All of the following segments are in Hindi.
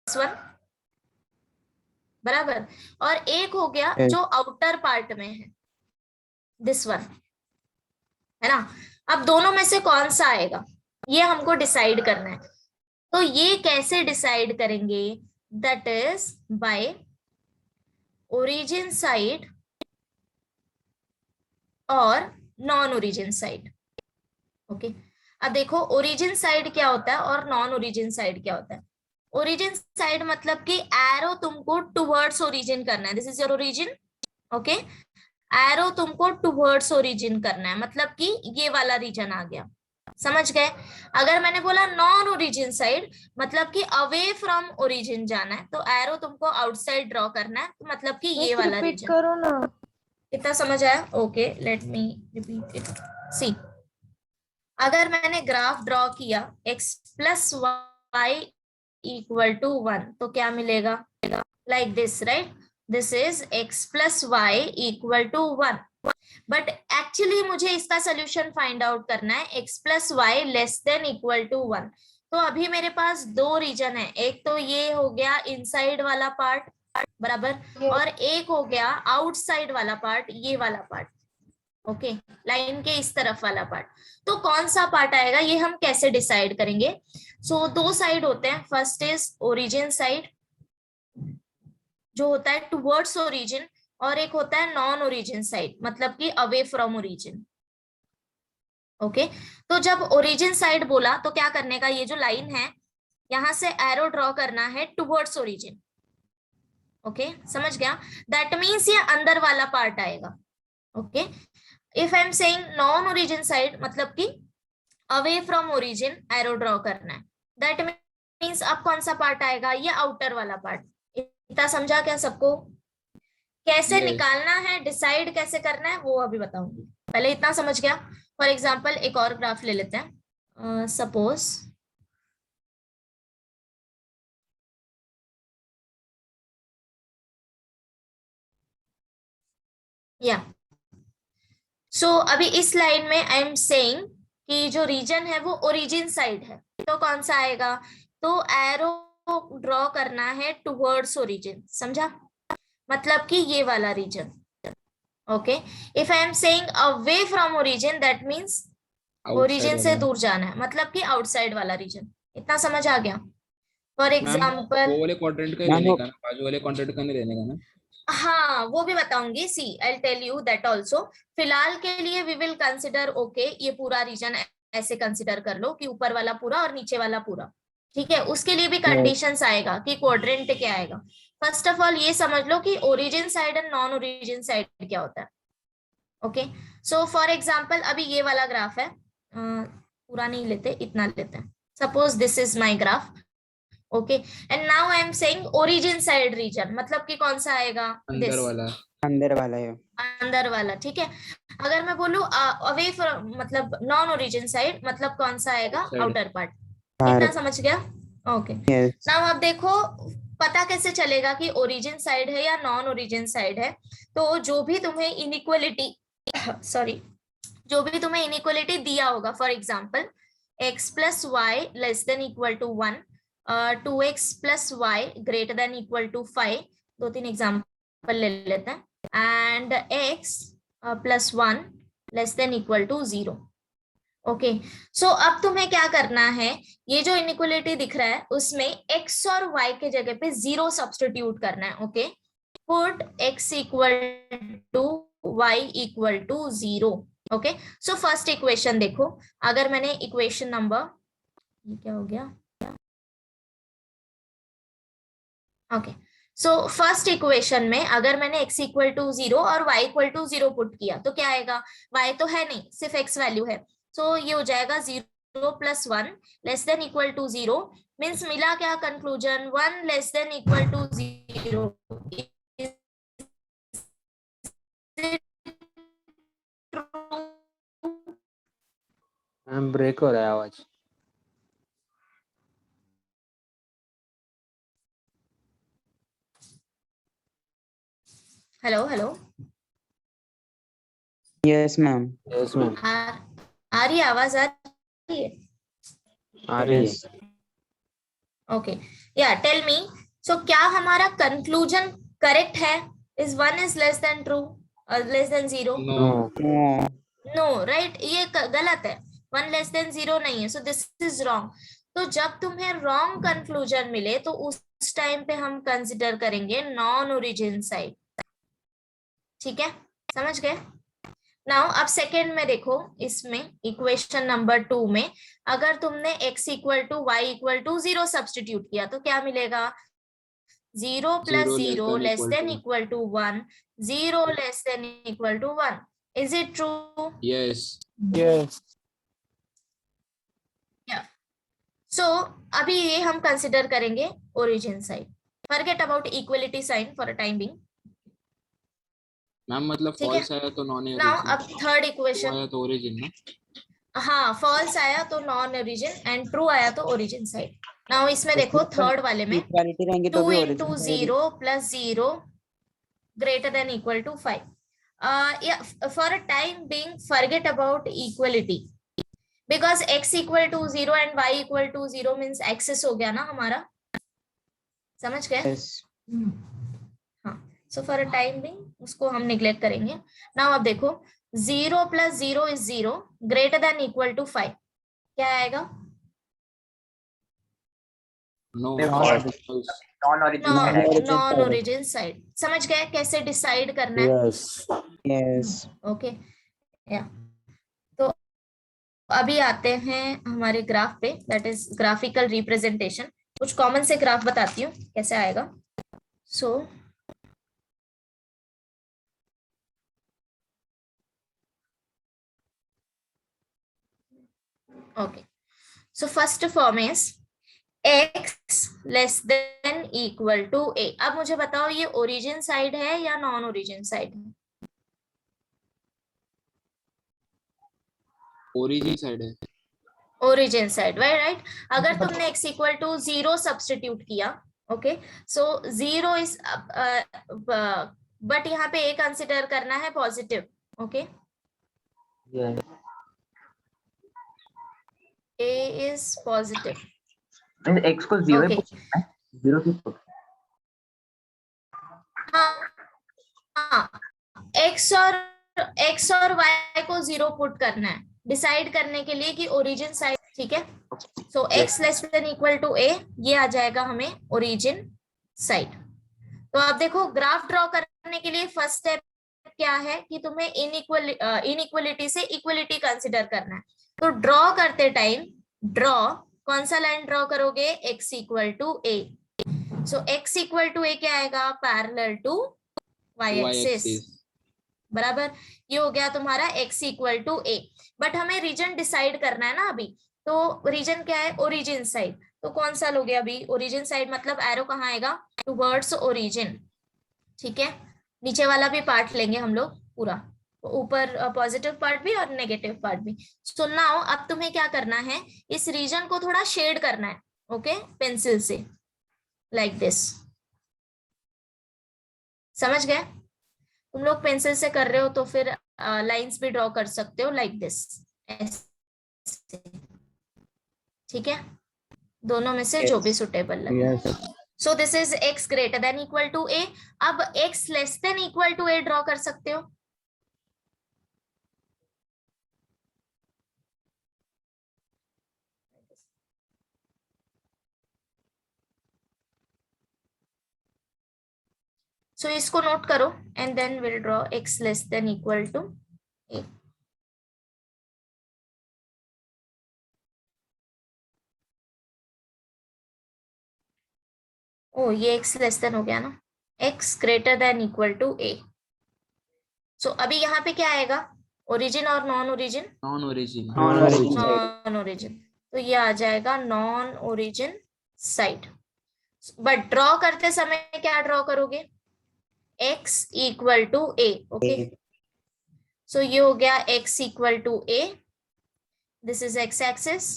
वन, बराबर, और एक हो गया जो आउटर पार्ट में है, दिस वन, है ना। अब दोनों में से कौन सा आएगा ये हमको डिसाइड करना है। तो ये कैसे डिसाइड करेंगे? That is by origin side और नॉन ओरिजिन साइड। ओके, अब देखो ओरिजिन साइड क्या होता है और नॉन ओरिजिन साइड क्या होता है। ओरिजिन साइड मतलब कि एरो तुमको टुवर्ड्स ओरिजिन करना है, this is your origin. Okay, arrow तुमको टुवर्ड्स ओरिजिन करना है, मतलब कि ये वाला रीजन आ गया, समझ गए। अगर मैंने बोला नॉन ओरिजिन साइड मतलब कि अवे फ्रॉम ओरिजिन जाना है, तो एरो तुमको आउटसाइड ड्रॉ करना है, तो मतलब कि ये वाला रिपीट रीजन। करो ना। इतना समझ आया? Okay, let me repeat it. See, अगर मैंने ग्राफ ड्रॉ किया x plus y equal to 1, तो क्या मिलेगा? Like this, right? This is x plus y equal to 1, but actually मुझे इसका सोल्यूशन फाइंड आउट करना है x plus y less than equal to 1। तो अभी मेरे पास दो रीजन है, एक तो ये हो गया इनसाइड वाला पार्ट, बराबर, और एक हो गया आउटसाइड वाला पार्ट, ये वाला पार्ट। ओके, लाइन के इस तरफ वाला पार्ट। तो कौन सा पार्ट आएगा ये हम कैसे डिसाइड करेंगे? सो दो साइड होते हैं, फर्स्ट इज ओरिजिन साइड जो होता है टुवर्ड्स ओरिजिन, और एक होता है नॉन ओरिजिन साइड मतलब कि अवे फ्रॉम ओरिजिन। ओके, तो जब ओरिजिन साइड बोला तो क्या करने का, ये जो लाइन है यहां से एरो ड्रॉ करना है टुवर्ड्स ओरिजिन। ओके, समझ गया? दैट मीन्स ये अंदर वाला पार्ट आएगा। Okay, if I am saying non origin side मतलब कि away from origin arrow draw करना है, दैट मीन्स अब कौन सा पार्ट आएगा? ये आउटर वाला पार्ट। इतना समझा क्या सबको? कैसे निकालना है, डिसाइड कैसे करना है वो अभी बताऊंगी, पहले इतना समझ गया। फॉर एग्जाम्पल एक और ग्राफ ले लेते हैं, सपोज या सो अभी इस लाइन में आई एम सेइंग कि जो रीजन है वो ओरिजिन साइड है, तो कौन सा आएगा? तो एरो ड्रॉ करना है टुवर्ड्स ओरिजिन, समझा? मतलब कि ये वाला region. Okay, if I am saying away from origin that means origin से दूर जाना है, मतलब कि आउटसाइड वाला रीजन। इतना समझ आ गया? फॉर मैम एग्जाम्पल, वो वाले क्वाड्रेंट का ही लेने का ना, बाजू वाले क्वाड्रेंट का नहीं लेने का ना। हाँ वो भी बताऊंगी, see I tell you that also. फिलहाल के लिए वी विल कंसिडर, ओके, ये पूरा रीजन ऐसे कंसिडर कर लो कि ऊपर वाला पूरा और नीचे वाला पूरा, ठीक है। उसके लिए भी कंडीशंस आएगा कि क्वाड्रेंट क्या आएगा। फर्स्ट ऑफ ऑल ये समझ लो कि origin side and non origin side क्या होता है। ओके, सो फॉर एग्जाम्पल अभी ये वाला ग्राफ है, पूरा नहीं लेते, इतना लेते हैं। Suppose this is my graph. Okay, and now I am saying origin side region मतलब कि कौन सा आएगा? अंदर वाला। अंदर वाला है। अंदर वाला, ठीक है। अगर मैं बोलूं अवे फ्रॉम मतलब नॉन ओरिजिन साइड मतलब कौन सा आएगा? Outer part. इतना समझ गया? ओके, नाउ अब देखो पता कैसे चलेगा कि ओरिजिन साइड है या नॉन ओरिजिन साइड है। तो जो भी तुम्हें इनइक्वलिटी सॉरी, जो भी तुम्हें इनइक्वलिटी दिया होगा, for example x plus y less than equal to 1, 2x plus y greater than equal to 5, दो तीन एग्जाम्पल ले लेते हैं, and x plus 1 less than equal to 0। Okay, so अब तुम्हें क्या करना है, ये जो इनइक्वलिटी दिख रहा है उसमें x और y के जगह पे 0 सब्स्टिट्यूट करना है। Okay, put x equal to y equal to 0। Okay, so first equation देखो, अगर मैंने इक्वेशन नंबर, ये क्या हो गया? ओके, सो फर्स्ट इक्वेशन में अगर मैंने x इक्वल टू 0 और y इक्वल टू 0 पुट किया तो क्या आएगा? y तो है नहीं, सिर्फ x वैल्यू है, सो ये हो जाएगा 0 plus 1 less than equal to 0। Means मिला क्या conclusion? 1 less than equal to 0। Break हो रहा है आवाज। Hello hello, yes ma'am. Yes ma'am. आ रही है आवाज? आ रही है? आ रही है। ओके, या टेल मी सो क्या हमारा कंक्लूजन करेक्ट है? Is 1 is less than true, less than 0? No No. No, right, ये गलत है। 1 लेस देन 0 नहीं है, सो दिस इज रॉन्ग। तो जब तुम्हें रॉन्ग कंक्लूजन मिले तो उस टाइम पे हम कंसिडर करेंगे नॉन ओरिजिन साइड। ठीक है, समझ गए? नाउ अब सेकेंड में देखो, इसमें इक्वेशन नंबर 2 में अगर तुमने x equal to y equal to 0 substitute किया तो क्या मिलेगा? 0 plus 0 less than equal to 1, 0 less than equal to 1। Is it true? Yes Yes. So अभी ये हम कंसिडर करेंगे origin side. Forget about equality sign for a time being. Ma'am, मतलब ठीक है, फॉल्स आया तो नॉन नाउ ओरिजिन, अब थर्ड ट्रू इक्वेशन। आया तो ओरिजिन ना। हाँ, फॉल्स आया तो नॉन ओरिजिन एंड ट्रू आया तो ओरिजिन साइड। नाउ इसमें देखो थर्ड वाले में इक्वालिटी रहेंगी तो 2 भी into origin 0 plus 0 greater than equal to 5. Yeah, for a time being forget about equality because x equal to 0 and y equal to 0 means axis हो गया ना हमारा, समझ गए? Yes. हाँ, so for a time being उसको हम निग्लेक्ट करेंगे। नाउ अब देखो 0 plus 0 is 0 greater than equal to 5, क्या आएगा? No False. False. Non origin side. समझ गए कैसे डिसाइड करना है? Yes. ओके, या तो अभी आते हैं हमारे ग्राफ पे, दैट इज ग्राफिकल रिप्रेजेंटेशन। कुछ कॉमन से ग्राफ बताती हूँ कैसे आएगा। So okay, so first form is x less than equal to a। अब मुझे बताओ ये ओरिजिन साइड है या नॉन ओरिजिन साइड है? ओरिजिन साइड है। Origin side, right. अगर तुमने x इक्वल टू 0 सब्सटीट्यूट किया, ओके, सो 0 इज, बट यहाँ पे a कंसिडर करना है positive, okay. Yes. a is positive, x को 0 okay। है, 0 की हाँ, हाँ, x और y को 0 पुट करना है डिसाइड करने के लिए कि ओरिजिन साइड, ठीक है। So x less than equal to a, ये आ जाएगा हमें ओरिजिन साइड। तो अब देखो ग्राफ ड्रॉ करने के लिए फर्स्ट स्टेप क्या है कि तुम्हें इनइक्वलिटी से इक्वलिटी कंसिडर करना है। तो ड्रॉ करते टाइम कौन सा लाइन ड्रॉ करोगे? x equal to a। So x equal to a क्या आएगा? पैरेलल टू y एक्सिस, बराबर। ये हो गया तुम्हारा x equal to a। But हमें रीजन डिसाइड करना है ना अभी, तो रीजन क्या है? Origin side. तो कौन सा लोगे अभी? ओरिजिन साइड, मतलब एरो कहाँ आएगा? टुवर्ड्स ओरिजिन, ठीक है। नीचे वाला भी पार्ट लेंगे हम लोग पूरा, ऊपर पॉजिटिव पार्ट भी और नेगेटिव पार्ट भी। सो नाउ अब तुम्हें क्या करना है, इस रीजन को थोड़ा शेड करना है, ओके, पेंसिल से, लाइक दिस। समझ गए? तुम लोग पेंसिल से कर रहे हो तो फिर लाइंस भी ड्रॉ कर सकते हो लाइक दिस, ऐसे, ठीक है। दोनों में से जो भी सुटेबल लगे। Yes. So this is x greater than equal to a। अब x less than equal to a draw कर सकते हो। सो इसको नोट करो and then will draw x less than equal to a। ओ, ये x लेस देन हो गया ना, x greater than equal to a। So अभी यहाँ पे क्या आएगा? ओरिजिन और non origin? Non origin. Non origin, तो ये आ जाएगा non origin side. But draw करते समय क्या ड्रॉ करोगे? x equal to a, okay. So ये हो गया x equal to a, this is x axis,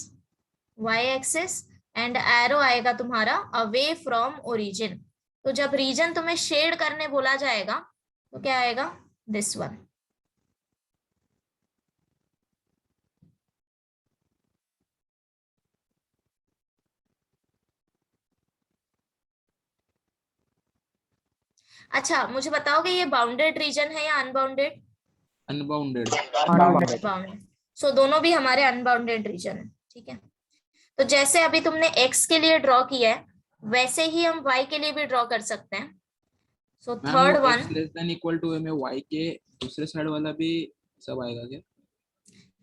y axis, and arrow आएगा तुम्हारा अवे फ्रॉम ओरिजिन। तो जब रीजन तुम्हें शेड करने बोला जाएगा तो क्या आएगा? This one. अच्छा मुझे बताओगे ये बाउंडेड रीजन है या अनबाउंडेड? अनबाउंडेड। Unbounded. बाउंडेड। सो दोनों भी हमारे अनबाउंडेड रीजन है, ठीक है। तो जैसे अभी तुमने x के लिए ड्रॉ किया है वैसे ही हम y के लिए भी ड्रॉ कर सकते हैं। सो मैम वो third x one, less than equal to में y के दूसरे साइड वाला भी सब आएगा क्या?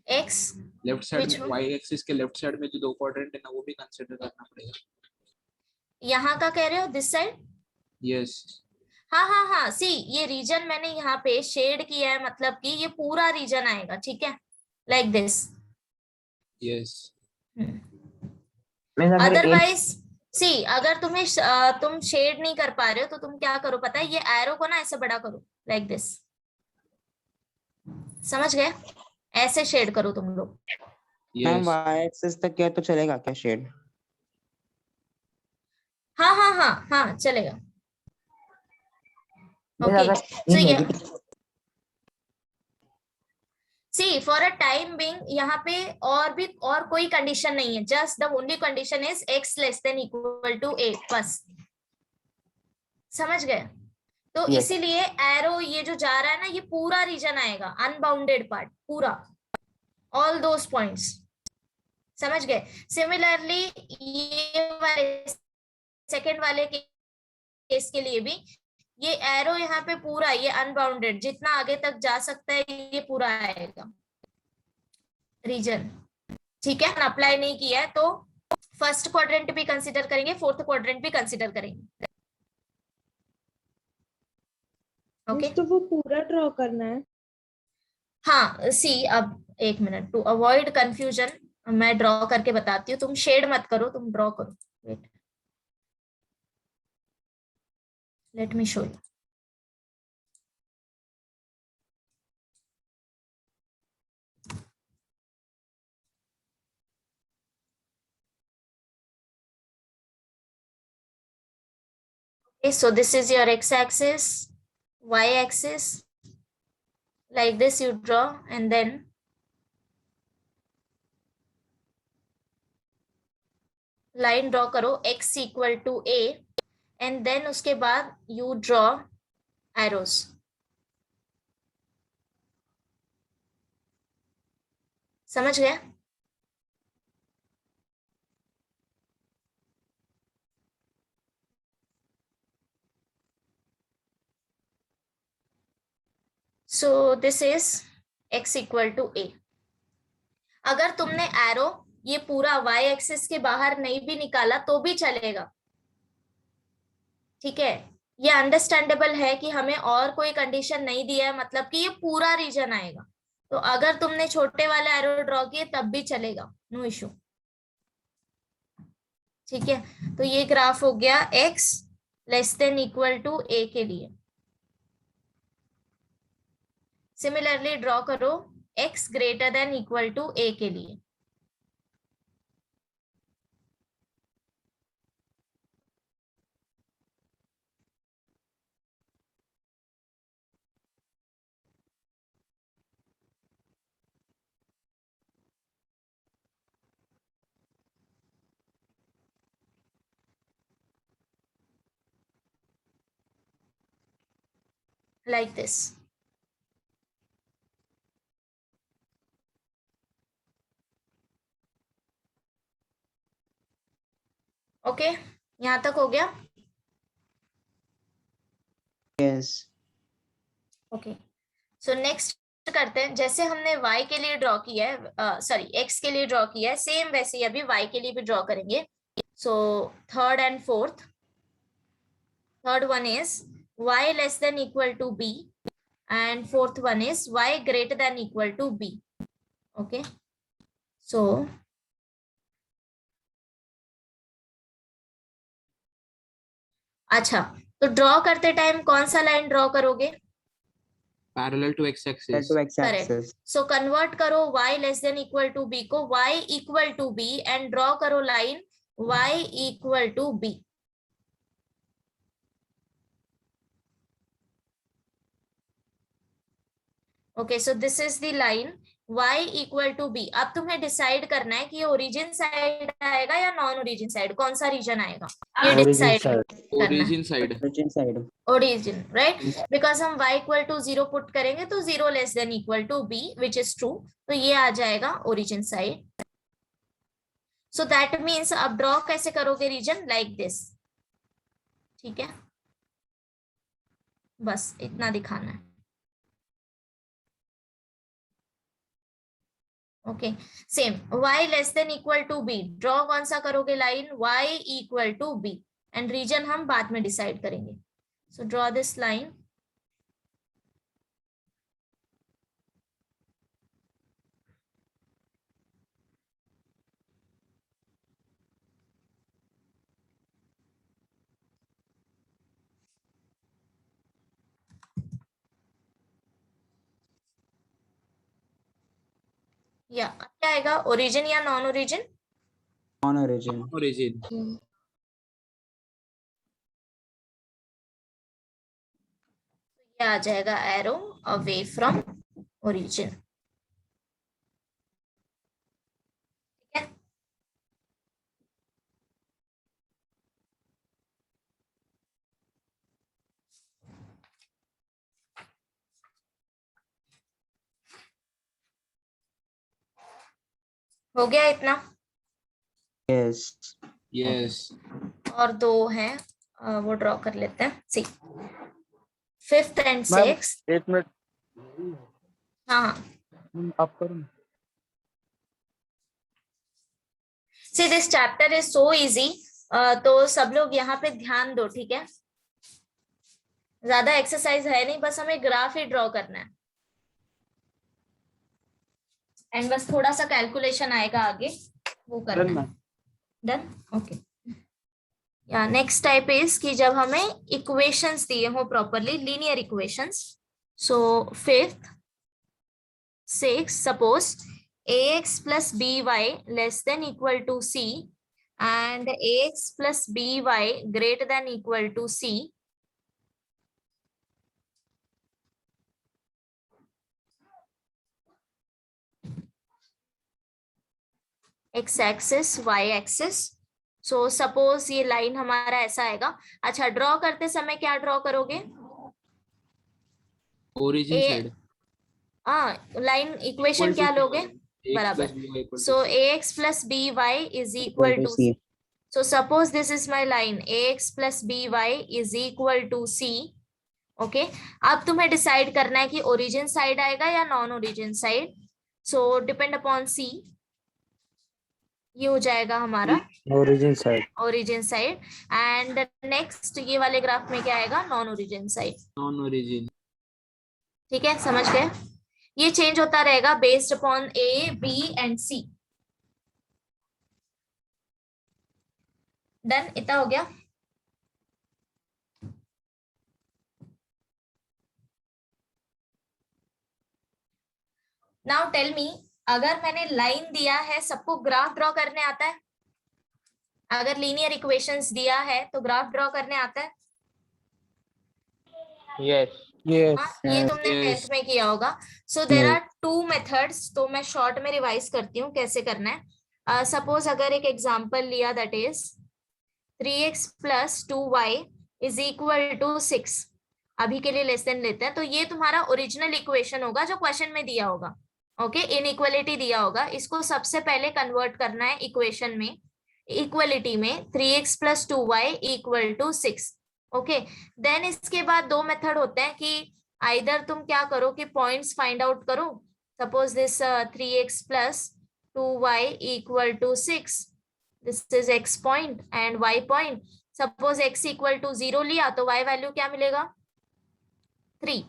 x लेफ्ट साइड विच में y एक्सिस के लेफ्ट साइड में जो दो क्वाड्रेंट है ना वो भी कंसीडर करना पड़ेगा। यहाँ का कह रहे हो दिस साइड? यस। हाँ हाँ हाँ, सी ये रीजन मैंने यहाँ पे शेड किया है, मतलब कि ये पूरा रीजन आएगा, ठीक है, लाइक दिस। यस। मीन्स अगर एक अदरवाइज सी अगर तुम शेड नहीं कर पा रहे हो तो तुम क्या करो पता है, ये एरो को ना ऐसे बड़ा करो, लाइक दिस, समझ गए? ऐसे शेड करो तुम लोग। Ma'am yes. y एक्सिस तक किया तो चलेगा क्या शेड? हाँ हाँ हाँ हाँ चलेगा। मीन्स ओके अगर सो ये ये negative see for a time being यहाँ पे और कोई कंडीशन नहीं है, just the only condition is x less than equal to 8, बस, समझ गए? तो Yes. इसीलिए एरो ये जो जा रहा है ना ये पूरा रीजन आएगा, अनबाउंडेड पार्ट पूरा, ऑल दोस पॉइंट्स, समझ गए? सिमिलरली ये वाले सेकंड वाले केस के लिए भी ये एरो यहाँ पे पूरा, ये अनबाउंडेड जितना आगे तक जा सकता है ये पूरा आएगा रीजन, ठीक है। अप्लाई नहीं किया है तो फर्स्ट क्वाड्रेंट भी कंसीडर करेंगे, फोर्थ क्वाड्रेंट भी कंसीडर करेंगे, ओके। तो वो पूरा ड्रॉ करना है? हाँ सी अब एक मिनट, टू अवॉइड कंफ्यूजन मैं ड्रॉ करके बताती हूँ, तुम शेड मत करो, तुम ड्रॉ करो, wait, let me show you. Okay, so this is your x-axis, y-axis, like this you draw, and then line draw करो x equal to a, and then उसके बाद you draw arrows, समझ गए? So this is x equal to a। अगर तुमने एरो ये पूरा y एक्सिस के बाहर नहीं भी निकाला तो भी चलेगा, ठीक है। ये अंडरस्टैंडेबल है कि हमें और कोई कंडीशन नहीं दिया है, मतलब कि ये पूरा रीजन आएगा, तो अगर तुमने छोटे वाले एरो ड्रॉ किए तब भी चलेगा, नो इशू, ठीक है। तो ये ग्राफ हो गया x less than equal to a के लिए। सिमिलरली ड्रॉ करो x greater than equal to a के लिए। Like this, ओके यहां तक हो गया, यस। ओके। सो नेक्स्ट करते हैं, जैसे हमने y के लिए ड्रॉ किया है, सॉरी x के लिए ड्रॉ किया है, सेम वैसे ही अभी y के लिए भी ड्रॉ करेंगे। So third and fourth, third one is y less than equal to b, and fourth one is y greater than equal to b, okay। so अच्छा, तो ड्रॉ करते टाइम कौन सा लाइन ड्रॉ करोगे? Parallel to x axis. to x correct. axis. So convert करो y less than equal to b को y equal to b and draw करो line y equal to b। Okay, so this is the line y equal to b. अब तुम्हें डिसाइड करना है कि ये ओरिजिन साइड आएगा या नॉन ओरिजिन साइड, कौन सा रीजन आएगा ये Origin डिसाइड side. करना है। Origin side. Origin side. Origin, right, because हम y इक्वल टू 0 पुट करेंगे तो 0 less than equal to b which is true, तो ये आ जाएगा origin side. So that means अब ड्रॉ कैसे करोगे रीजन, लाइक दिस, ठीक है, बस इतना दिखाना है। Okay, same y less than equal to b, draw कौन सा करोगे line, y equal to b, and region हम बाद में डिसाइड करेंगे। सो ड्रॉ दिस लाइन, या क्या आएगा, ओरिजिन या non origin, On origin. Origin. ये आ जाएगा एरो अवे फ्रॉम ओरिजिन, ठीक है। हो गया इतना, Yes. यस। और दो हैं, वो ड्रॉ कर लेते हैं। सी 5th and 6th, एक मिनट हाँ हाँ, आप करो। See this chapter is so easy, तो सब लोग यहाँ पे ध्यान दो, ठीक है, ज्यादा एक्सरसाइज है नहीं, बस हमें ग्राफ ही ड्रॉ करना है, एंड बस थोड़ा सा कैलकुलेशन आएगा आगे, वो करना है। Done, okay. या नेक्स्ट टाइप इज कि जब हमें इक्वेशंस दिए हो properly, linear equations, so 5th 6 suppose ax plus by less than equal to c and ax plus by greater than equal to c, x axis y axis. So suppose ये लाइन हमारा ऐसा आएगा। अच्छा, ड्रॉ करते समय क्या ड्रॉ करोगे, ओरिजिन ए- साइड। हाँ, लाइन इक्वेशन क्या लोगे, बराबर। सो ax plus by is equal to c. So suppose this is my line, ax plus by is equal to c. Okay, अब तुम्हें डिसाइड करना है कि ओरिजिन साइड आएगा या non origin side, so depend upon see, ये हो जाएगा हमारा origin side. Origin side, and next ये वाले ग्राफ में क्या आएगा, non origin side, non origin. ठीक है, समझ गए। ये चेंज होता रहेगा based upon a b and c. Done, इतना हो गया। नाउ टेल मी, अगर मैंने लाइन दिया है, सबको ग्राफ ड्रॉ करने आता है, अगर लीनियर इक्वेशंस दिया है तो ग्राफ ड्रॉ करने आता है, यस यस हाँ, ये तुमने Yes. 10th में किया होगा। सो देर आर 2 मेथड्स, तो मैं शॉर्ट में रिवाइज करती हूँ कैसे करना है। सपोज अगर एक एग्जांपल लिया, that is 3x plus 2y is equal to 6, अभी के लिए लेस देन लेते हैं, तो ये तुम्हारा ओरिजिनल इक्वेशन होगा जो क्वेश्चन में दिया होगा। ओके, इनइक्वालिटी दिया होगा, इसको सबसे पहले कन्वर्ट करना है इक्वेशन में, इक्वालिटी में 3x plus 2y equal to 6। Okay, then इसके बाद दो मेथड होते हैं कि आइदर तुम क्या करो कि पॉइंट्स फाइंड आउट करो, suppose this 3x plus 2y equal to 6, this is x point and y point। Suppose x equal to 0 लिया तो y वैल्यू क्या मिलेगा, 3,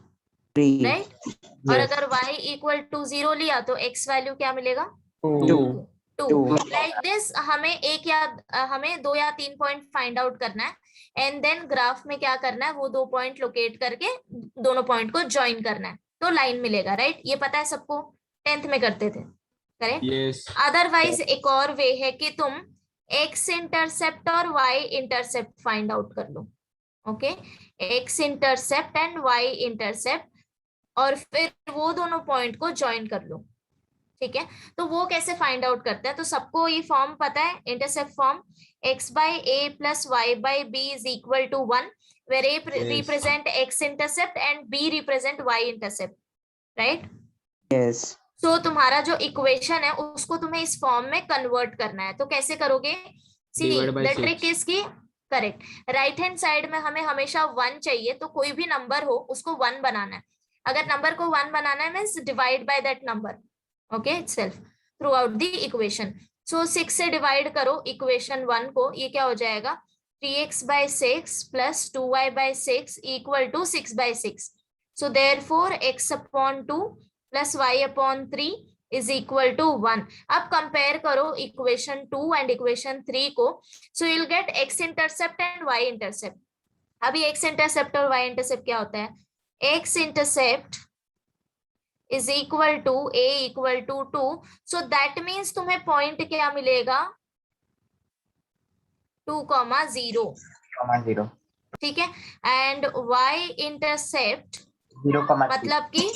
3. राइट, और अगर y equal to 0 लिया तो x वैल्यू क्या मिलेगा, 2. 2। लाइक दिस हमें एक या हमें 2 या 3 पॉइंट फाइंड आउट करना है, एंड देन ग्राफ में क्या करना है, वो 2 पॉइंट लोकेट करके दोनों पॉइंट को ज्वाइन करना है, तो लाइन मिलेगा, राइट। ये पता है सबको, 10th में करते थे, करेक्ट। यस। अदरवाइज एक और वे है कि तुम x इंटरसेप्ट और y इंटरसेप्ट फाइंड आउट कर लो। Okay, x intercept and y intercept, और फिर वो दोनों पॉइंट को ज्वाइन कर लो। ठीक है, तो वो कैसे फाइंड आउट करते हैं? तो सबको ये फॉर्म पता है, intercept form, x by a plus y by b is equal to 1, where a represent x intercept and b represent y intercept, right? Yes. तो तुम्हारा जो इक्वेशन है उसको तुम्हें इस फॉर्म में कन्वर्ट करना है, तो कैसे करोगे? सी Divide by द 6. ट्रिक इसकी, करेक्ट, राइट हैंड साइड में हमें हमेशा 1 चाहिए, तो कोई भी नंबर हो उसको 1 बनाना है। अगर नंबर को 1 बनाना है means divide by that number, okay, itself through out the equation. So 6 से डिवाइड करो इक्वेशन 1 को, ये क्या हो जाएगा? 3x by 6 plus 2y by 6 equal to 6 by 6. So therefore x upon 2 plus y upon 3 is equal to 1. अब कंपेयर करो इक्वेशन 2 एंड इक्वेशन 3 को, सो you'll get x intercept and y intercept. अभी x इंटरसेप्ट और y इंटरसेप्ट क्या होता है? x intercept is equal to a equal to 2, so that means तुम्हें पॉइंट क्या मिलेगा? 2,0, 0, ठीक है, एंड y इंटरसेप्ट 0, मतलब कि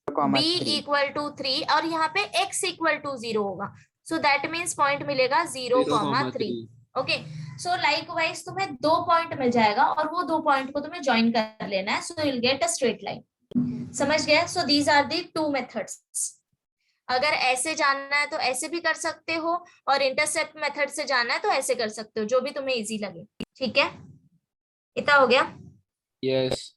b 3. इक्वल टू 3 और यहाँ पे x इक्वल टू 0 होगा, सो दैट मीन्स पॉइंट मिलेगा 0,3। ओके, सो लाइकवाइज तुम्हें 2 पॉइंट मिल जाएगा और वो 2 पॉइंट को तुम्हें ज्वाइन कर लेना है, so you will get a straight line. समझ गए? So these are the 2 methods. अगर ऐसे जानना है तो ऐसे भी कर सकते हो, और इंटरसेप्ट मेथड से जानना है तो ऐसे कर सकते हो, जो भी तुम्हें इजी लगे। ठीक है, इतना हो गया? Yes.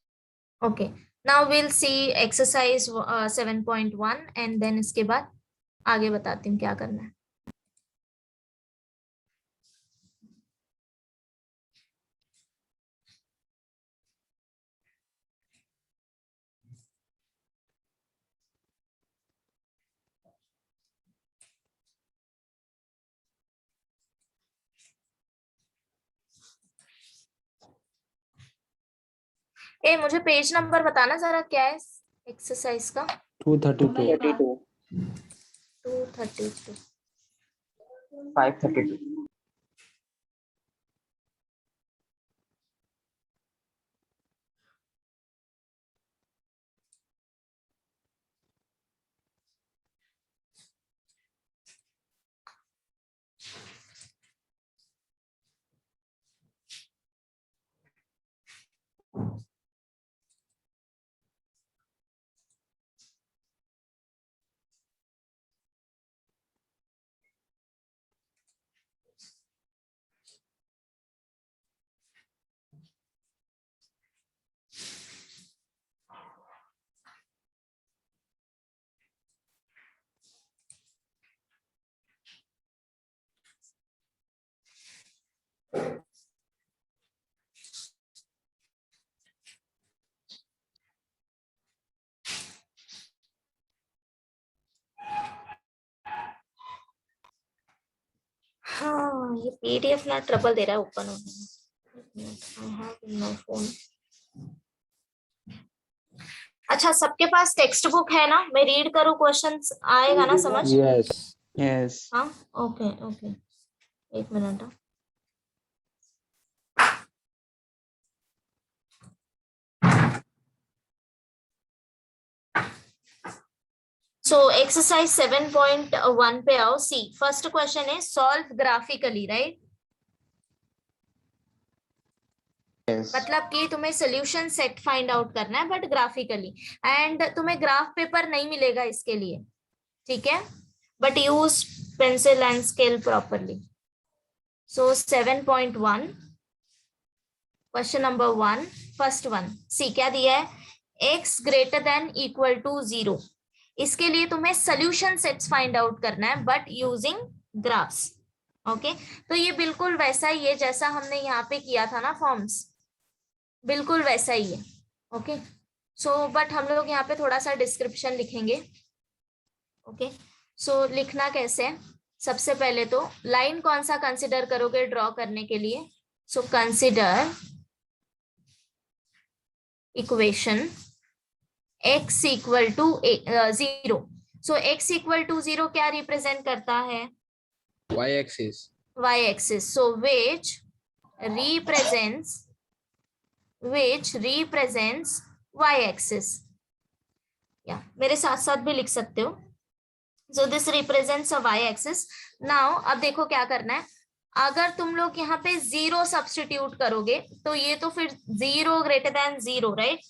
Okay, now will see exercise 7.1 and then इसके बाद आगे बताती हूँ क्या करना है। ए, मुझे पेज नंबर बताना जरा, क्या है एक्सरसाइज का? 232. 232। 532. हाँ, ये पीडीएफ ना ट्रबल दे रहा है ओपन होने में। फोन। अच्छा, सबके पास टेक्स्ट बुक है ना? मैं रीड करूँ, क्वेश्चंस आएगा ना समझ? Yes. Yes. हाँ, ओके ओके, एक मिनट। सो एक्सरसाइज 7.1 पे आओ। सी, फर्स्ट क्वेश्चन है सॉल्व ग्राफिकली, राइट? Yes. मतलब कि तुम्हें सोल्यूशन सेट फाइंड आउट करना है बट ग्राफिकली, एंड तुम्हें ग्राफ पेपर नहीं मिलेगा इसके लिए, ठीक है, but use pencil and scale properly. So 7.1 question number 1, first one. See क्या दिया है? x greater than equal to 0। इसके लिए तुम्हें सोल्यूशन सेट्स फाइंड आउट करना है बट यूजिंग ग्राफ्स। ओके, तो ये बिल्कुल वैसा ही है जैसा हमने यहाँ पे किया था ना फॉर्म्स, बिल्कुल वैसा ही है। ओके, सो बट हम लोग यहाँ पे थोड़ा सा डिस्क्रिप्शन लिखेंगे। ओके, सो लिखना कैसे है? सबसे पहले तो लाइन कौन सा कंसिडर करोगे ड्रॉ करने के लिए? So consider equation x equal to 0। So x equal to 0 क्या रिप्रेजेंट करता है? Y axis. y axis. So which represents y axis. या मेरे साथ साथ भी लिख सकते हो, so this represents a y axis. Now अब देखो क्या करना है, अगर तुम लोग यहाँ पे 0 सब्स्टिट्यूट करोगे तो ये तो फिर 0 ग्रेटर देन 0, राइट?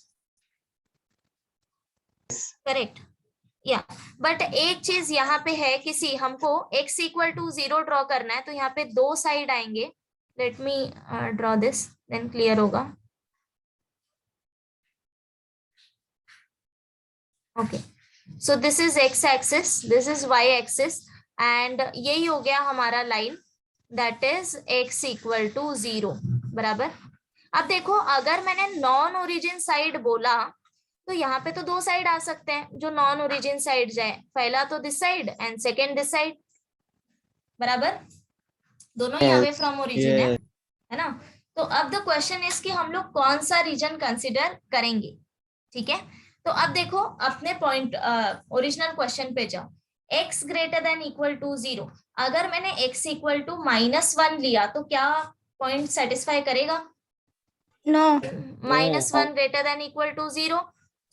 करेक्ट, या बट एक चीज यहाँ पे है कि सी हमको x इक्वल टू 0 ड्रॉ करना है, तो यहाँ पे दो साइड आएंगे। Let me draw this, then clear होगा। Okay, so this is x axis, this is y axis, and यही हो गया हमारा line, that is x equal to 0, बराबर। अब देखो अगर मैंने नॉन ओरिजिन साइड बोला तो यहाँ पे तो दो साइड आ सकते हैं जो नॉन ओरिजिन साइड जाए, पहला तो this side and second this side, बराबर, दोनों ही अवे फ्रॉम ओरिजिन है ना। तो अब द क्वेश्चन इज कि हम लोग कौन सा रीजन कंसिडर करेंगे, ठीक है। तो अब देखो अपने पॉइंट ओरिजिनल क्वेश्चन पे जाओ, x greater than equal to 0, अगर मैंने x इक्वल टू -1 लिया तो क्या पॉइंट सेटिस्फाई करेगा? No. -1 greater than equal to 0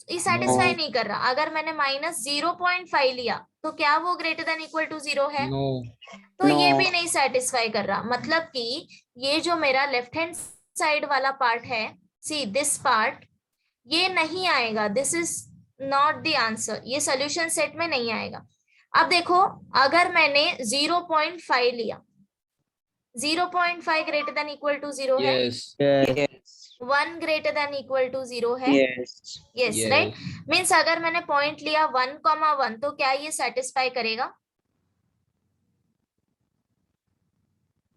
ये सेटिस्फाई नहीं कर रहा। अगर मैंने -0.5 लिया तो क्या वो ग्रेटर देन इक्वल टू 0 है? तो ये भी नहीं सेटिस्फाई कर रहा। मतलब कि ये जो मेरा लेफ्ट हैंड साइड वाला पार्ट है, सी दिस पार्ट, ये नहीं आएगा, this is not the answer, ये सोल्यूशन सेट में नहीं आएगा। अब देखो अगर मैंने 0.5 लिया, 0.5 ग्रेटर देन इक्वल टू 0 है, Yes. 1 greater than equal to 0 है, Yes. Yes right. मीन्स अगर मैंने पॉइंट लिया 1,1 तो क्या ये सेटिस्फाई करेगा?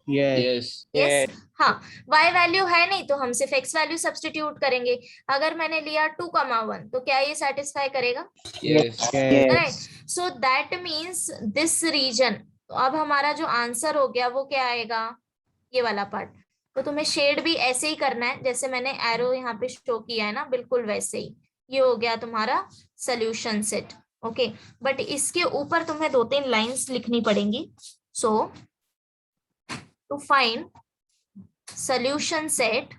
Yes. यस, हाँ। y वैल्यू है नहीं तो हम सिर्फ x वैल्यू सब्स्टिट्यूट करेंगे। अगर मैंने लिया 2,1 तो क्या ये सेटिस्फाई करेगा? Yes. Right, so that means this region. तो अब हमारा जो आंसर हो गया वो क्या आएगा? ये वाला पार्ट। तो तुम्हें शेड भी ऐसे ही करना है जैसे मैंने एरो यहाँ पे शो किया है ना, बिल्कुल वैसे ही। ये हो गया तुम्हारा सोल्यूशन सेट, ओके। बट इसके ऊपर तुम्हें 2-3 लाइंस लिखनी पड़ेंगी। So to find solution set,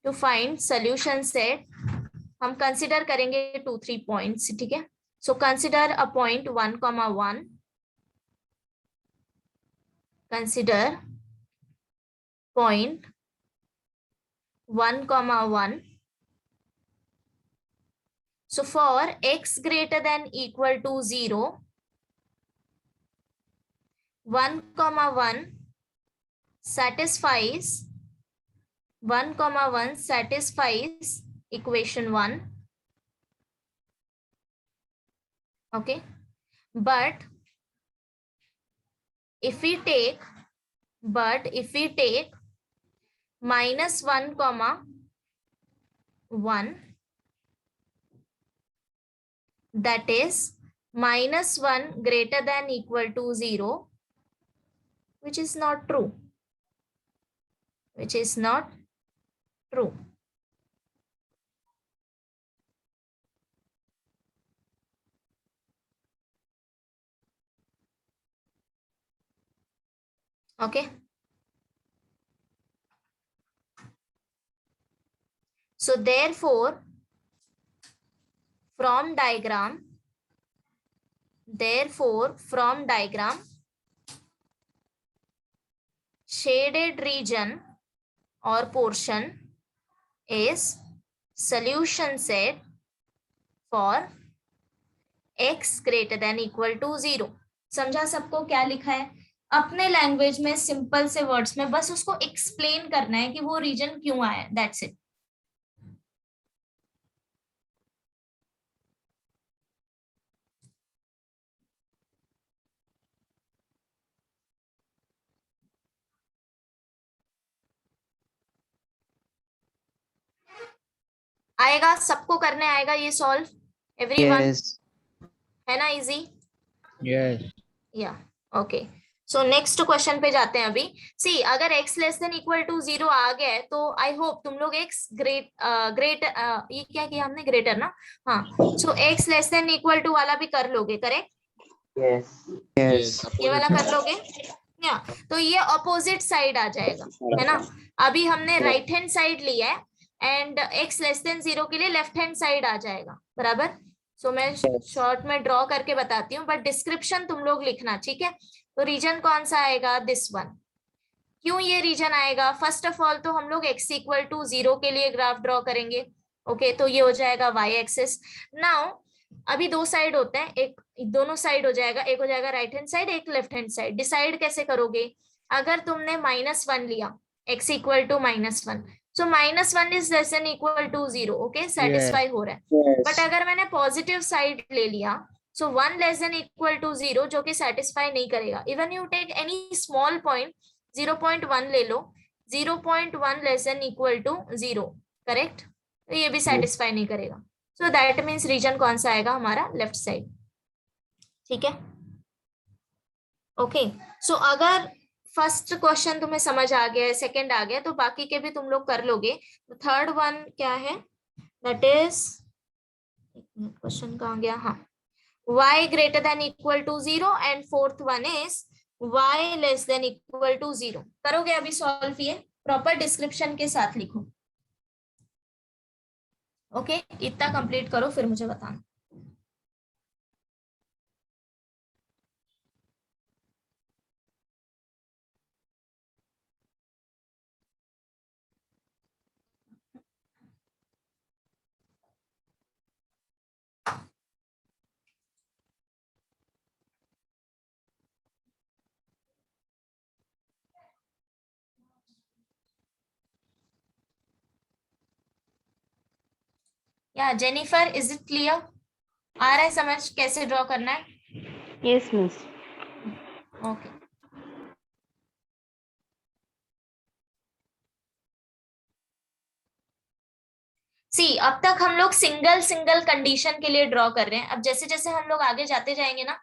to find solution set हम कंसिडर करेंगे 2-3 पॉइंट्स, ठीक है। So consider a point 1,1, consider point 1,1. So for x greater than equal to 0, 1,1 satisfies 1,1 satisfies equation 1, okay. But if we take -1,1, that is -1 greater than equal to 0, which is not true, which is not true. Okay. So therefore, from diagram, shaded region or portion is solution set for x greater than equal to 0. समझा सबको क्या लिखा है? अपने लैंग्वेज में सिंपल से वर्ड्स में बस उसको एक्सप्लेन करना है कि वो रीजन क्यों आया, दैट्स इट। आएगा, सबको करने आएगा ये सॉल्व, एवरीवन? Yes. है ना इजी? Yes. या ओके। सो नेक्स्ट क्वेश्चन पे जाते हैं अभी। सी अगर x less than equal to 0 आ गया है तो आई होप तुम लोग x ग्रेट ये क्या किया हमने, ग्रेटर ना, हाँ। So x less than equal to वाला भी कर लोगे, करेक्ट? Yes. Yes. ये वाला कर लोगे या? तो ये अपोजिट साइड आ जाएगा, है ना। अभी हमने राइट हैंड साइड लिया है एंड x लेस देन 0 के लिए लेफ्ट हैंड साइड आ जाएगा, बराबर। सो मैं Yes. शॉर्ट में ड्रॉ करके बताती हूँ, बट डिस्क्रिप्शन तुम लोग लिखना, ठीक है। तो रीजन कौन सा आएगा, दिस वन। क्यों ये रीजन आएगा, फर्स्ट ऑफ ऑल तो हम लोग x इक्वल टू 0 के लिए ग्राफ ड्रॉ करेंगे। ओके, तो ये हो जाएगा y एक्सिस। नाउ अभी दो साइड होते हैं, एक दोनों साइड हो जाएगा, एक हो जाएगा राइट हैंड साइड, एक लेफ्ट हैंड साइड। डिसाइड कैसे करोगे, अगर तुमने -1 लिया, x equal to -1, so -1 is less than equal to 0। Okay, satisfy हो रहा है। बट अगर मैंने पॉजिटिव साइड ले लिया, so 1 less than equal to 0, जो कि सेटिस्फाई नहीं करेगा। Even you take any small point, 0.1 ले लो, 0.1 less than equal to 0, correct, तो ये भी सेटिस्फाई नहीं करेगा। सो दैट मीन्स रीजन कौन सा आएगा हमारा, लेफ्ट साइड। ठीक है, ओके। सो अगर फर्स्ट क्वेश्चन तुम्हें समझ आ गया है, सेकंड आ गया, तो बाकी के भी तुम लोग कर लोगे। तो थर्ड वन क्या है, दैट इज, क्वेश्चन कहाँ गया, हाँ, y greater than equal to 0, and fourth one is y less than equal to 0। करोगे अभी सॉल्व, ये प्रॉपर डिस्क्रिप्शन के साथ लिखो। ओके, इतना कंप्लीट करो फिर मुझे बताना। या जेनिफर, इज इट क्लियर, आ रहा है समझ कैसे ड्रॉ करना है? Yes miss. ओके, सी अब तक हम लोग सिंगल सिंगल कंडीशन के लिए ड्रॉ कर रहे हैं। अब जैसे जैसे हम लोग आगे जाते जाएंगे ना,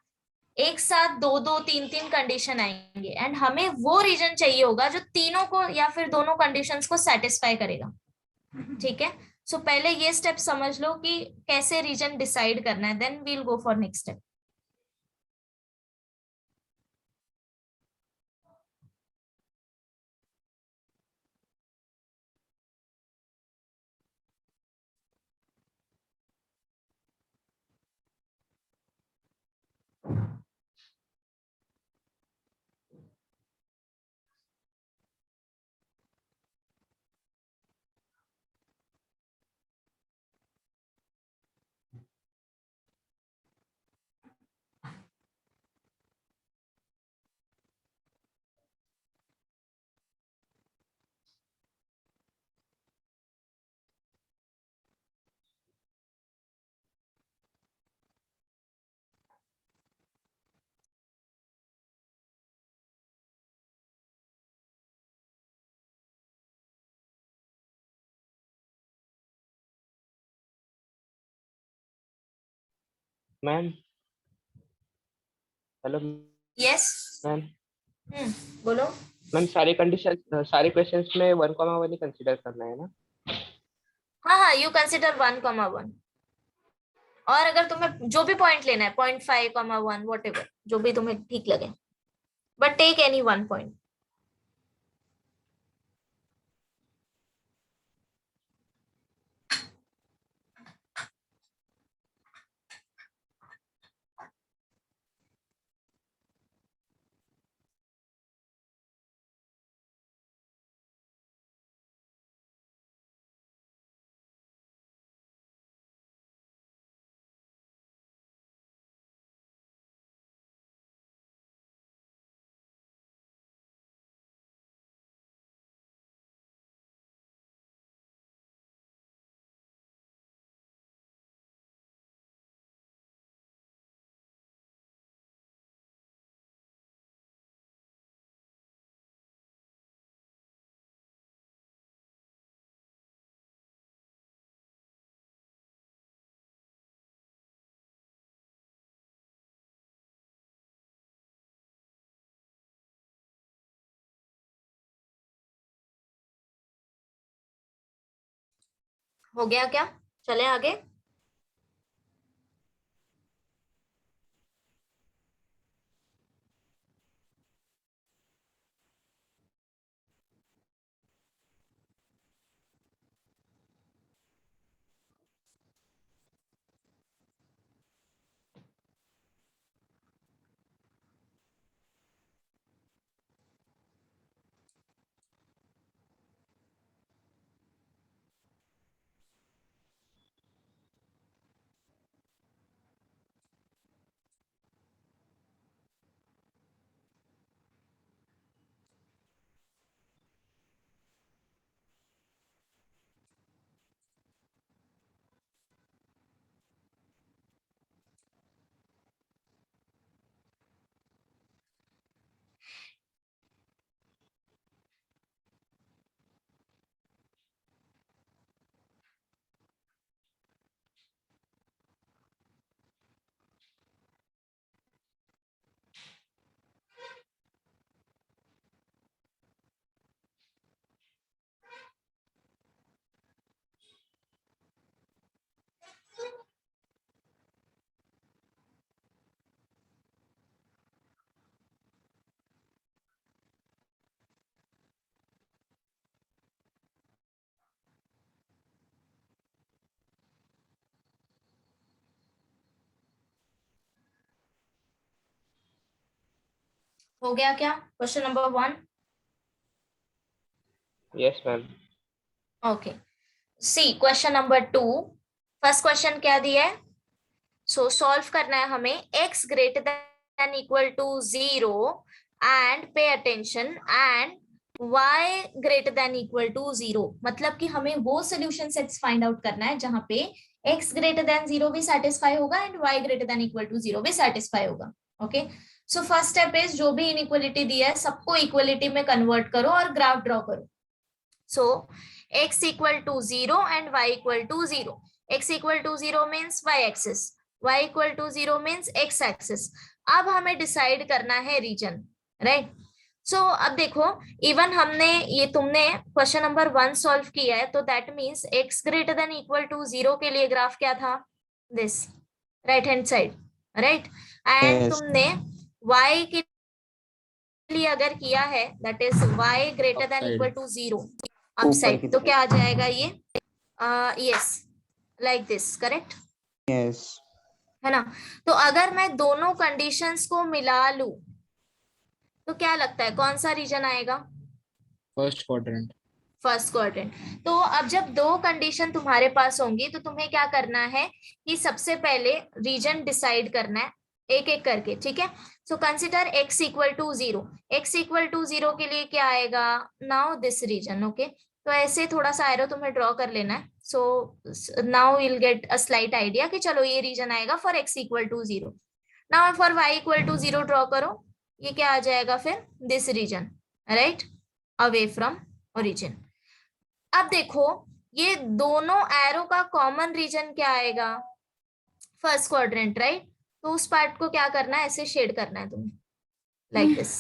एक साथ दो दो तीन तीन कंडीशन आएंगे, एंड हमें वो रीजन चाहिए होगा जो तीनों को या फिर दोनों कंडीशंस को सेटिस्फाई करेगा। ठीक है, सो पहले ये स्टेप समझ लो कि कैसे रीजन डिसाइड करना है, then will go for next step. Ma'am, hello yes, ma'am. बोलो। मैम, सारे कंडीशन, सारे क्वेश्चंस में 1,1 ही कंसीडर करना है ना? हाँ हाँ, यू कंसिडर 1,1, और अगर तुम्हें जो भी पॉइंट लेना है, 0.5, 1, वट एवर, जो भी तुम्हें ठीक लगे, but take any one point. हो गया क्या, चले आगे। हो गया क्या question number 1? Yes ma'am. Okay, see question number 2। First question क्या दिया है? सो सॉल्व करना है हमें x greater than equal to 0 and pay attention and y greater than equal to 0। मतलब कि हमें वो सोल्यूशन सेट्स फाइंड आउट करना है जहां पे x ग्रेटर देन 0 भी सेटिस्फाई होगा and y greater than equal to 0 भी सेटिस्फाई होगा। Okay, so first step is जो भी इनइक्वालिटी दिया है सबको इक्वलिटी में कन्वर्ट करो और ग्राफ ड्रॉ करो। So x equal to 0 and y equal to 0। x equal to 0 means y axis, y equal to 0 means x axis. अब हमें डिसाइड करना है रीजन, राइट? सो अब देखो, इवन हमने ये तुमने क्वेश्चन नंबर 1 सॉल्व किया है, तो that means x greater than equal to 0 के लिए ग्राफ क्या था? This, right hand side, right? And Yes. तुमने y के लिए अगर किया है that is y greater than Upside. Equal to 0 ऊपर की अपसाइड, तो तरफ। क्या आ जाएगा ये? Yes, like this, correct Yes. है ना? तो अगर मैं दोनों कंडीशंस को मिला लूं तो क्या लगता है कौन सा रीजन आएगा? First quadrant. First quadrant. तो अब जब दो कंडीशन तुम्हारे पास होंगी तो तुम्हें क्या करना है कि सबसे पहले रीजन डिसाइड करना है एक एक करके, ठीक है? So consider x equal to 0। x equal to 0 के लिए क्या आएगा? Now this reason. ओके, तो ऐसे थोड़ा सा एरो तुम्हें ड्रॉ कर लेना है। So now will get a slight idea कि चलो ये रीजन आएगा for x equal to 0। Now for y equal to 0 draw करो, ये क्या आ जाएगा फिर? This region, right, away from origin. अब देखो, ये दोनों एरो का कॉमन रीजन क्या आएगा? First quadrant, right? तो उस पार्ट को क्या करना है? ऐसे शेड करना है तुम्हें, like this,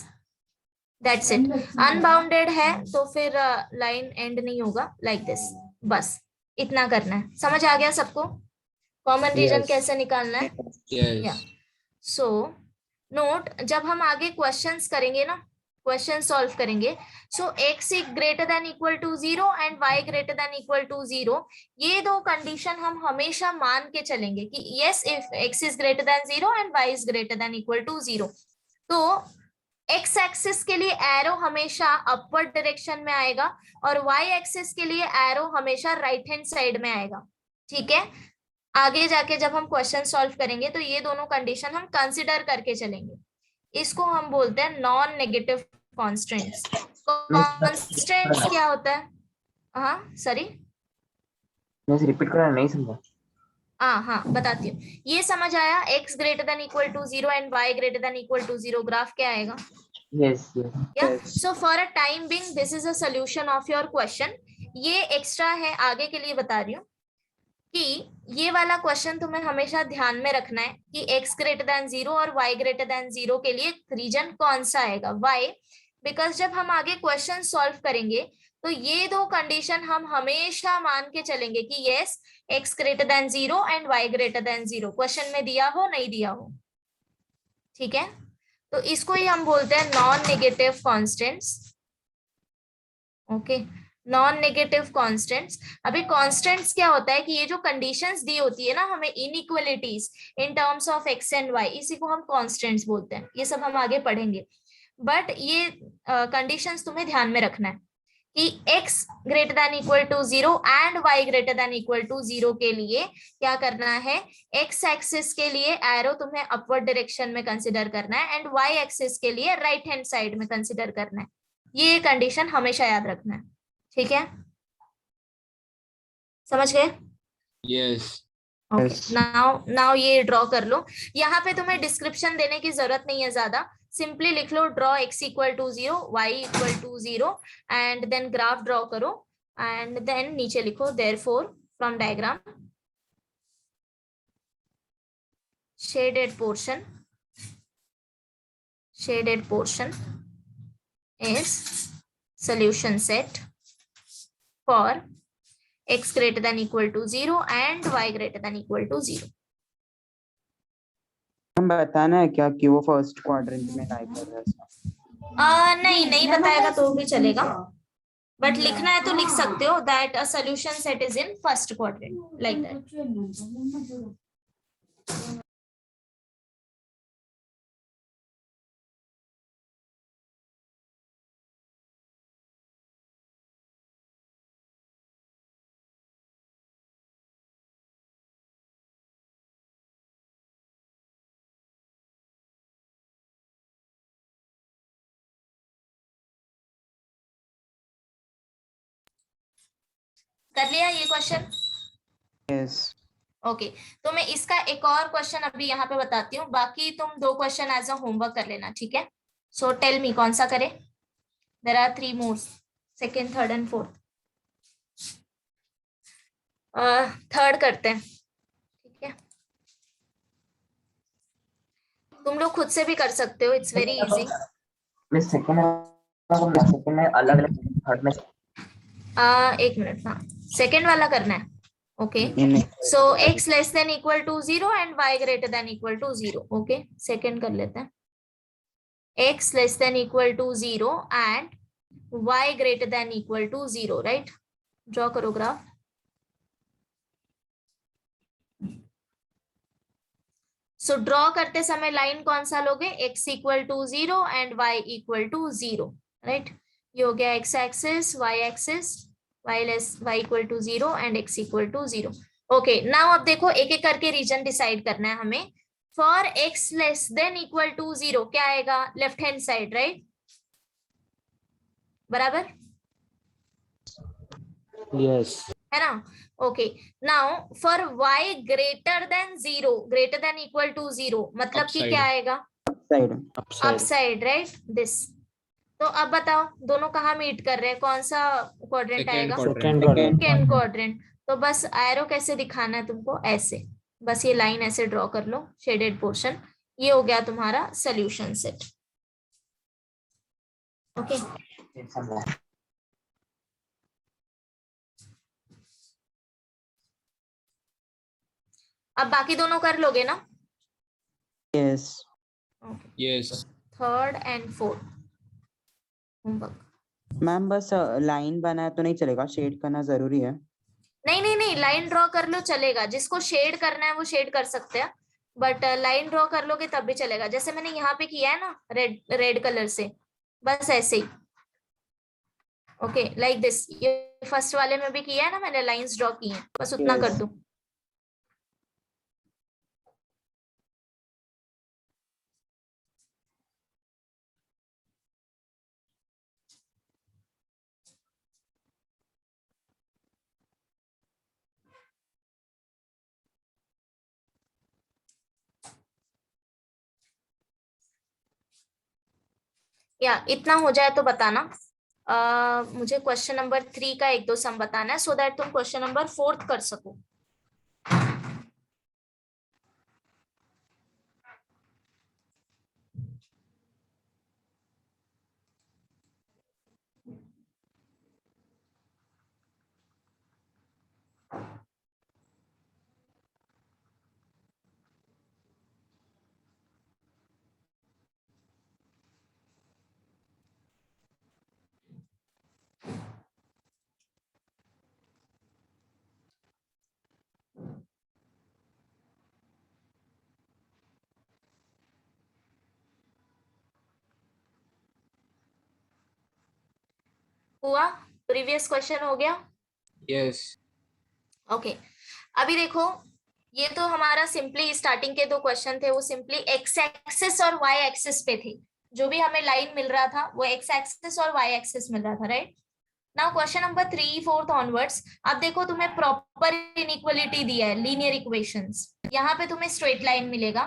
that's it. Unbounded है तो फिर लाइन एंड नहीं होगा, लाइक दिस, बस इतना करना है। समझ आ गया सबको कॉमन रीजन Yes. कैसे निकालना है? या यस। सो नोट, जब हम आगे क्वेश्चंस करेंगे ना, क्वेश्चन सॉल्व करेंगे, so x greater than equal to 0 and y greater than equal to 0, ये दो कंडीशन हम हमेशा मान के चलेंगे कि yes if x is greater than 0 and y is greater than equal to 0, तो x एक्सिस के लिए एरो हमेशा अपवर्ड डायरेक्शन में आएगा और y एक्सिस के लिए एरो हमेशा राइट हैंड साइड में आएगा, ठीक है? आगे जाके जब हम क्वेश्चन सॉल्व करेंगे तो ये दोनों कंडीशन हम कंसिडर करके चलेंगे। इसको हम बोलते हैं नॉन नेगेटिव कॉन्स्टेंट्स। कॉन्स्टेंट्स क्या होता है? हाँ सॉरी, मैं रिपीट करना नहीं समझा। हाँ बताती हूँ। ये समझ आया, x greater than equal to 0 and y greater than equal to 0 graph क्या आएगा? Yes so for a time being this is a solution of your question. ये एक्स्ट्रा है, आगे के लिए बता रही हूँ कि ये वाला क्वेश्चन तुम्हें हमेशा ध्यान में रखना है कि x ग्रेटर देन 0 और y ग्रेटर देन 0 के लिए रीजन कौन सा आएगा? y, बिकॉज जब हम आगे क्वेश्चन सॉल्व करेंगे तो ये दो कंडीशन हम हमेशा मान के चलेंगे कि yes x greater than 0 and y greater than 0, question में दिया हो नहीं दिया हो, ठीक है? तो इसको ही हम बोलते हैं non negative constants. Okay, non negative constants. अभी कॉन्स्टेंट्स क्या होता है कि ये जो कंडीशंस दी होती है ना हमें inequalities in terms of x and y, इसी को हम कॉन्स्टेंट्स बोलते हैं। ये सब हम आगे पढ़ेंगे, बट ये कंडीशंस तुम्हें ध्यान में रखना है कि x greater than equal to 0 and y greater than equal to 0 के लिए क्या करना है? x एक्सिस के लिए एरो तुम्हें अपवर्ड डायरेक्शन में कंसिडर करना है एंड y एक्सिस के लिए राइट हैंड साइड में कंसिडर करना है। ये कंडीशन हमेशा याद रखना है, ठीक है? समझ गए? यस। ओके, नाउ ये ड्रॉ कर लो। यहाँ पे तुम्हें डिस्क्रिप्शन देने की जरूरत नहीं है ज्यादा, सिंपली लिख लो draw x equal to 0, y equal to 0 and then graph draw करो एंड देन नीचे लिखो therefore from diagram shaded portion is solution set for x greater than equal to 0 and y greater than equal to 0. हम बताना है क्या कि वो फर्स्ट क्वाड्रेंट में लाई कर रहा है? नहीं बताएगा तो भी चलेगा, बट लिखना है तो लिख सकते हो that a solution set is in first quadrant, like that. कर लिया ये क्वेश्चन? Yes. ओके तो मैं इसका एक और क्वेश्चन अभी यहाँ पे बताती हूँ, बाकी तुम 2 क्वेश्चन एज अ होमवर्क कर लेना, ठीक है? सो टेल मी कौन सा करे? There are 3 more, second, third and fourth. Third करते हैं, ठीक है? तुम लोग खुद से भी कर सकते हो, इट्स वेरी इजी। मैं सेकंड में अलग अलग थर्ड में एक मिनट, हाँ सेकेंड वाला करना है। Okay so x less than equal to 0 and y greater than equal to 0। Okay second कर लेते हैं, x less than equal to 0 and y greater than equal to 0, right? Draw करो ग्राफ। सो ड्रॉ करते समय लाइन कौन सा लोगे? x equal to 0 and y equal to 0, right? ये हो गया x axis, y axis, y equal to 0 and x equal to 0। Okay now अब देखो एक एक करके रीजन डिसाइड करना है हमें। For x less than equal to 0 क्या आएगा? Left hand side, right? बराबर Yes. है ना? Okay now for y greater than 0, greater than equal to 0 मतलब कि Upside. क्या आएगा? Side. Upside. Upside, right? This. तो अब बताओ दोनों कहाँ मीट कर रहे हैं, कौन सा क्वाड्रेंट Second आएगा? quadrant. Second quadrant. तो बस एरो कैसे दिखाना है तुमको? ऐसे, बस ये लाइन ऐसे ड्रॉ कर लो, शेडेड पोर्शन। ये हो गया तुम्हारा सोल्यूशन सेट। ओके अब बाकी दोनों कर लोगे ना? Yes. Yes. Third and fourth homework. Ma'am बस लाइन बनाया तो नहीं चलेगा, शेड करना जरूरी है। नहीं नहीं नहीं, लाइन ड्रॉ कर लो चलेगा, जिसको शेड करना है वो शेड कर सकते हैं, बट लाइन ड्रॉ कर लोगे तब भी चलेगा, जैसे मैंने यहाँ पे किया है ना रेड रेड कलर से, बस ऐसे ही। ओके लाइक दिस, ये फर्स्ट वाले में भी किया है ना मैंने, लाइंस ड्रॉ की हैं, बस उतना Yes. कर दूं। या इतना हो जाए तो बताना। मुझे क्वेश्चन नंबर 3 का 1-2 सम बताना है, सो दैट तुम क्वेश्चन नंबर 4 कर सको। हुआ? प्रीवियस क्वेश्चन हो गया? Yes. ओके अभी देखो, ये तो हमारा सिंपली स्टार्टिंग के 2 क्वेश्चन थे, वो सिंपली एक्स एक्सिस और वाई एक्सिस पे थे। जो भी हमें लाइन मिल रहा था वो एक्स एक्सिस और वाई एक्सिस मिल रहा था, right? Now question number 3, 4 onwards, अब देखो तुम्हें प्रॉपर इनइक्वालिटी दिया है, लीनियर इक्वेशंस। यहाँ पे तुम्हें स्ट्रेट लाइन मिलेगा,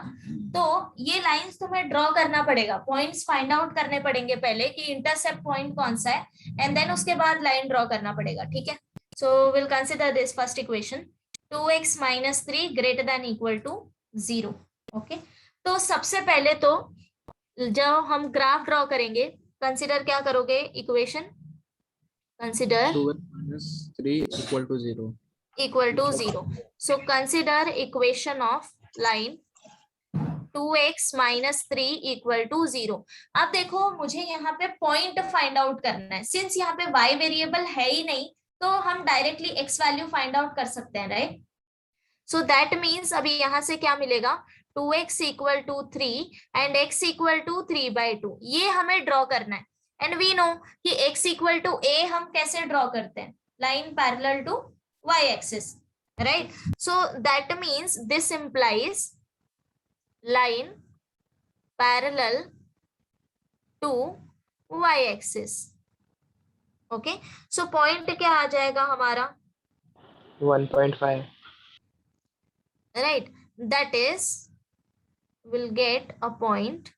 तो ये लाइंस तुम्हें ड्रॉ करना पड़ेगा, पॉइंट्स फाइंड आउट करने पड़ेंगे पहले कि इंटरसेप्ट पॉइंट कौन सा है, एंड देन उसके बाद लाइन ड्रॉ करना पड़ेगा, ठीक है? So will consider this first equation, 2x - 3 greater than equal to 0। Okay तो सबसे पहले तो जब हम ग्राफ ड्रॉ करेंगे, कंसिडर क्या करोगे equation? Consider 2x minus 3 equal to 0. equal to 0. So consider equation of line 2x - 3 equal to 0. अब देखो मुझे यहाँ पे पॉइंट फाइंड आउट करना है, सिंस यहाँ पे y वेरिएबल है ही नहीं, तो हम directly x value find out कर सकते हैं, राइट? सो दैट मीन्स अभी यहाँ से क्या मिलेगा? 2x equal to 3 and x equal to 3/2, ये हमें ड्रॉ करना है। एंड वी नो कि x इक्वल टू a हम कैसे ड्रॉ करते हैं? Line parallel to y axis, right? So that means this implies line parallel to y axis. Okay so point क्या आ जाएगा हमारा? 1.5. right? That is, will get a point,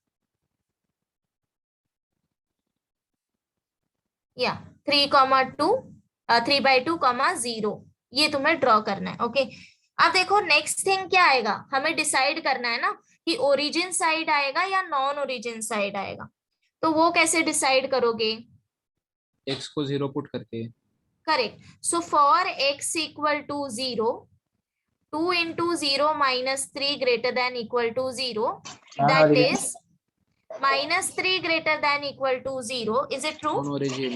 या 3,2 3/2, 0 ये तुम्हें ड्रॉ करना है। ओके, अब देखो नेक्स्ट थिंग क्या आएगा, हमें डिसाइड करना है ना कि ओरिजिन साइड आएगा या नॉन ओरिजिन साइड आएगा। तो वो कैसे डिसाइड करोगे? x को 0 पुट करके। Correct. So for x equal to 0, 2 into 0 minus 3 greater than equal to 0, that is minus 3 greater than equal to 0. Is it true? Non origin.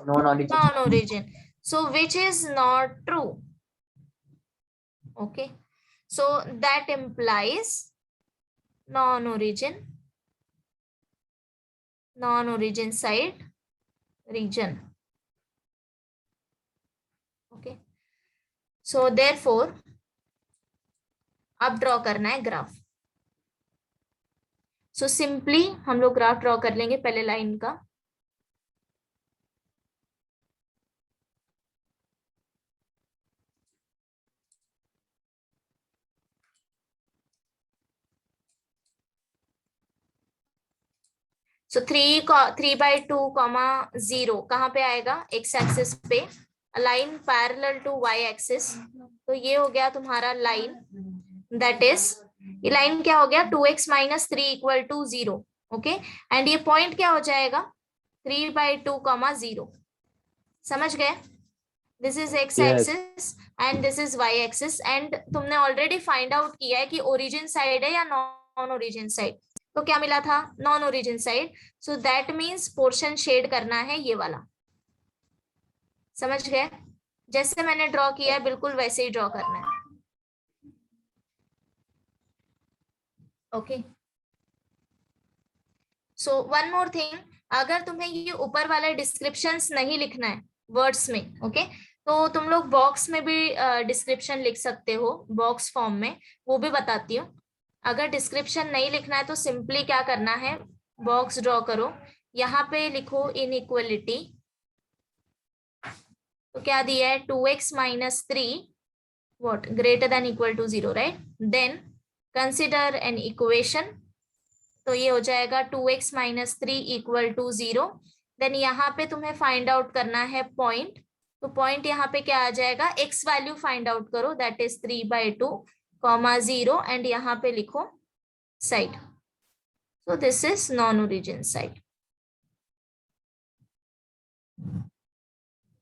non-origin. Non-origin. So which is not true? Okay. So that implies non-origin side region. Okay. So therefore अब ड्रॉ करना है ग्राफ। सो सिंपली हम लोग ग्राफ ड्रॉ कर लेंगे पहले लाइन का। सो 3/2, 0 कहाँ पे आएगा? एक्स एक्सिस पे, line parallel to y axis. तो ये हो गया तुम्हारा लाइन, दैट इज, ये लाइन क्या हो गया? 2x - 3 equal to 0। Okay, and ये पॉइंट क्या हो जाएगा? 3/2, 0। समझ गए? This is x axis and this is y axis, and तुमने ऑलरेडी फाइंड आउट किया है कि ओरिजिन साइड है या नॉन ओरिजिन साइड। तो क्या मिला था? Non origin side. So that means portion shade करना है ये वाला। समझ गए? जैसे मैंने ड्रॉ किया है बिल्कुल वैसे ही ड्रॉ करना है। Okay, so one more thing, अगर तुम्हें ये ऊपर वाला डिस्क्रिप्शंस नहीं लिखना है वर्ड्स में, ओके, तो तुम लोग बॉक्स में भी डिस्क्रिप्शन लिख सकते हो, बॉक्स फॉर्म में, वो भी बताती हूँ। अगर डिस्क्रिप्शन नहीं लिखना है तो सिंपली क्या करना है, बॉक्स ड्रॉ करो, यहाँ पे लिखो इनइक्वलिटी। तो क्या दिया है? 2x - 3 what greater than equal to 0, right? Then consider an equation. तो ये हो जाएगा 2x - 3 इक्वल टू 0। देन यहाँ पे तुम्हें फाइंड आउट करना है पॉइंट। तो पॉइंट यहाँ पे क्या आ जाएगा? x वैल्यू फाइंड आउट करो, दैट इज 3/2, 0, एंड यहाँ पे लिखो side. So this is non origin side.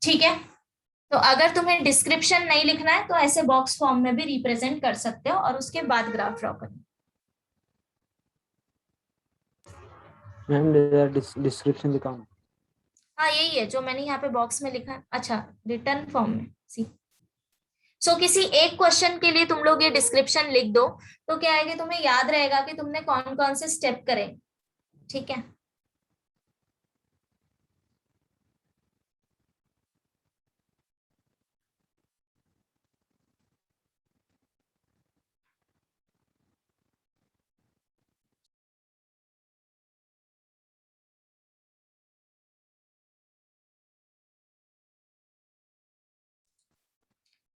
ठीक है, तो अगर तुम्हें डिस्क्रिप्शन नहीं लिखना है तो ऐसे बॉक्स फॉर्म में भी रिप्रेजेंट कर सकते हो और उसके बाद ग्राफ ड्रॉ करना। मैम डिस्क्रिप्शन दिखाओ। हाँ यही है जो मैंने यहाँ पे बॉक्स में लिखा है। अच्छा, रिटर्न फॉर्म में सी। सो किसी एक क्वेश्चन के लिए तुम लोग ये डिस्क्रिप्शन लिख दो, तो क्या है कि तुम्हें याद रहेगा कि तुमने कौन कौन से स्टेप करे। ठीक है,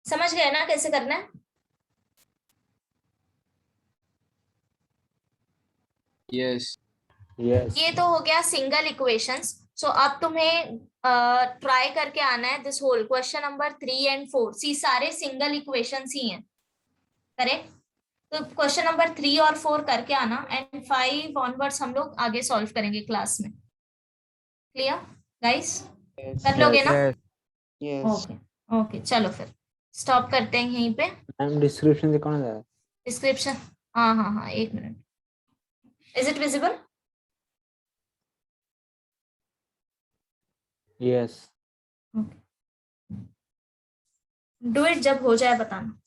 समझ गए ना कैसे करना है? यस। यस ये तो हो गया सिंगल इक्वेशंस। सो अब तुम्हें ट्राई करके आना है this whole question number 3 and 4। सी सारे सिंगल इक्वेशंस ही हैं, करेक्ट? तो क्वेश्चन नंबर 3 और 4 करके आना, एंड 5 ऑनवर्ड्स हम लोग आगे सॉल्व करेंगे क्लास में। Clear guys? कर लोगे ना? यस ओके ओके, चलो फिर स्टॉप करते हैं यहीं पे। मैम डिस्क्रिप्शन दिखाओ ना जरा। डिस्क्रिप्शन, हाँ हाँ हाँ, एक minute. Is it visible? Yes do it, जब हो जाए बताना।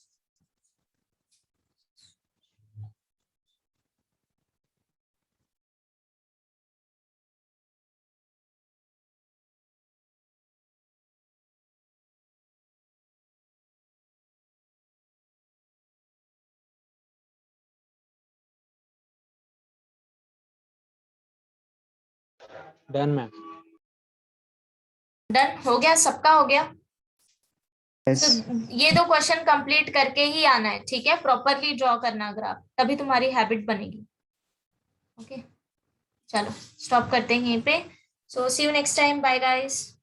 Done ma'am. डन हो गया? सबका हो गया? Yes. ये दो क्वेश्चन कंप्लीट करके ही आना है, ठीक है, प्रॉपरली ड्रॉ करना ग्राफ, तभी तुम्हारी हैबिट बनेगी। ओके चलो स्टॉप करते हैं यहीं पे। So see you next time, bye guys.